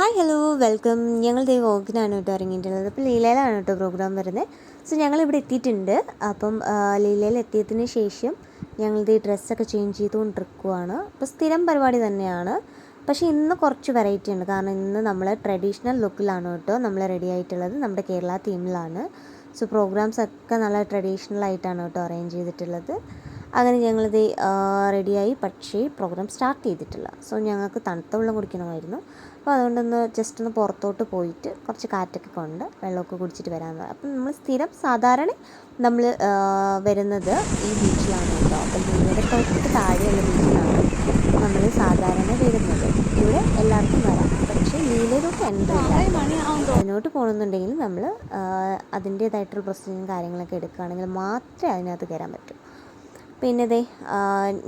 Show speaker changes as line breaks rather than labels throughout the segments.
Hi hello welcome. ഞങ്ങൾ ദേ വോക്കിനാണ് കേട്ടോ ഇറങ്ങിയിട്ടുള്ളത്. അപ്പോൾ ലീലയിലാണ് കേട്ടോ പ്രോഗ്രാം വരുന്നത്. സോ ഞങ്ങളിവിടെ എത്തിയിട്ടുണ്ട്. അപ്പം ലീലയിൽ എത്തിയതിന് ശേഷം ഞങ്ങളുടെ ഡ്രസ്സൊക്കെ ചേഞ്ച് ചെയ്തുകൊണ്ടിരിക്കുവാണ്. അപ്പോൾ സ്ഥിരം പരിപാടി തന്നെയാണ്. പക്ഷേ ഇന്ന് കുറച്ച് വെറൈറ്റി ഉണ്ട്. കാരണം ഇന്ന് നമ്മൾ ട്രഡീഷണൽ ലുക്കിലാണ് കേട്ടോ നമ്മൾ റെഡി ആയിട്ടുള്ളത്. നമ്മുടെ കേരള തീമിലാണ്. സോ പ്രോഗ്രാംസ് ഒക്കെ നല്ല ട്രഡീഷണൽ ആയിട്ടാണ് കേട്ടോ അറേഞ്ച് ചെയ്തിട്ടുള്ളത്. അങ്ങനെ ഞങ്ങളിത് റെഡിയായി. പക്ഷേ പ്രോഗ്രാം സ്റ്റാർട്ട് ചെയ്തിട്ടില്ല. സോ ഞങ്ങൾക്ക് തണുത്ത വെള്ളം കുടിക്കണമായിരുന്നു. അപ്പോൾ അതുകൊണ്ടൊന്ന് ജസ്റ്റ് ഒന്ന് പുറത്തോട്ട് പോയിട്ട് കുറച്ച് കാറ്റൊക്കെ കൊണ്ട് വെള്ളമൊക്കെ കുടിച്ചിട്ട് വരാമെന്ന്. അപ്പം നമ്മൾ സ്ഥിരം സാധാരണ നമ്മൾ വരുന്നത് ഈ ബീച്ചിലാണ് കേട്ടോ. അപ്പം ലീലയുടെ തൊട്ട് താഴെയുള്ള ബീച്ചിലാണ് നമ്മൾ സാധാരണ വരുന്നത്. ഇവിടെ എല്ലാവർക്കും വരാം. പക്ഷേ ലീലയിലോട്ട് എൻട്രി ഇല്ല. അതിനോട്ട് പോകണമെന്നുണ്ടെങ്കിൽ നമ്മൾ അതിൻ്റേതായിട്ടുള്ള പ്രൊസീജിയറും കാര്യങ്ങളൊക്കെ എടുക്കുകയാണെങ്കിൽ മാത്രമേ അതിനകത്ത് കയറാൻ പറ്റൂ. പിന്നെ ദേ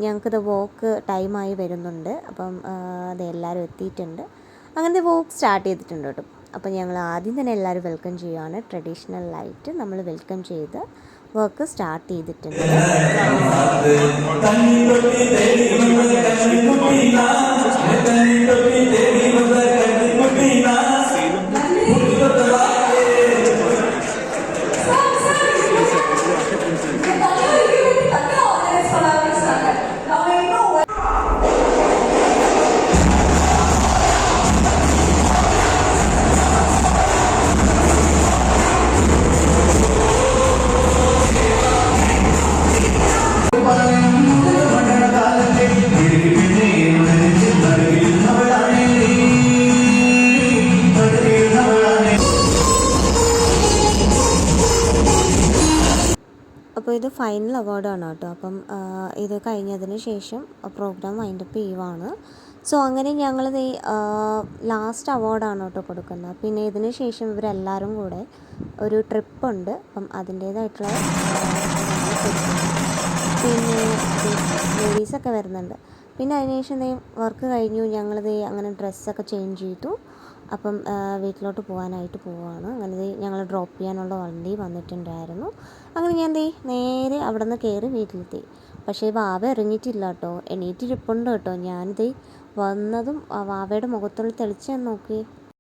ഞങ്ങൾക്കിത് വോക്ക് ടൈമായി വരുന്നുണ്ട്. അപ്പം എല്ലാവരും എത്തിയിട്ടുണ്ട്. അങ്ങനത്തെ വോക്ക് സ്റ്റാർട്ട് ചെയ്തിട്ടുണ്ട് കേട്ടോ. അപ്പം ഞങ്ങൾ ആദ്യം തന്നെ എല്ലാവരും വെൽക്കം ചെയ്യുകയാണ്. ട്രഡീഷണലായിട്ട് നമ്മൾ വെൽക്കം ചെയ്ത് വർക്ക് സ്റ്റാർട്ട് ചെയ്തിട്ടുണ്ട്. അപ്പോൾ ഇത് ഫൈനൽ അവാർഡാണ് കേട്ടോ. അപ്പം ഇത് കഴിഞ്ഞതിന് ശേഷം പ്രോഗ്രാം വൈൻഡപ്പ് ചെയ്യുവാണ്. സോ അങ്ങനെ ഞങ്ങൾ ലാസ്റ്റ് അവാർഡാണ് കേട്ടോ കൊടുക്കുന്നത്. പിന്നെ ഇതിന് ശേഷം ഇവരെല്ലാവരും കൂടെ ഒരു ട്രിപ്പുണ്ട്. അപ്പം അതിൻ്റേതായിട്ടുള്ള പിന്നെ ലേഡീസൊക്കെ വരുന്നുണ്ട്. പിന്നെ അതിനുശേഷം വർക്ക് കഴിഞ്ഞു. ഞങ്ങളിത് അങ്ങനെ ഡ്രസ്സൊക്കെ ചേഞ്ച് ചെയ്തു. അപ്പം വീട്ടിലോട്ട് പോകാനായിട്ട് പോവുകയാണ്. അങ്ങനെ ഞങ്ങൾ ഡ്രോപ്പ് ചെയ്യാനുള്ള വണ്ടി വന്നിട്ടുണ്ടായിരുന്നു. അങ്ങനെ ഞാൻ നേരെ അവിടെ നിന്ന് കയറി വീട്ടിലെത്തി. പക്ഷേ വാവ ഇറങ്ങിയിട്ടില്ല കേട്ടോ. എണീറ്റിരിപ്പുണ്ട് കേട്ടോ. ഞാനിത് വന്നതും വാവയുടെ മുഖത്തുള്ള തെളിച്ച് നോക്കി.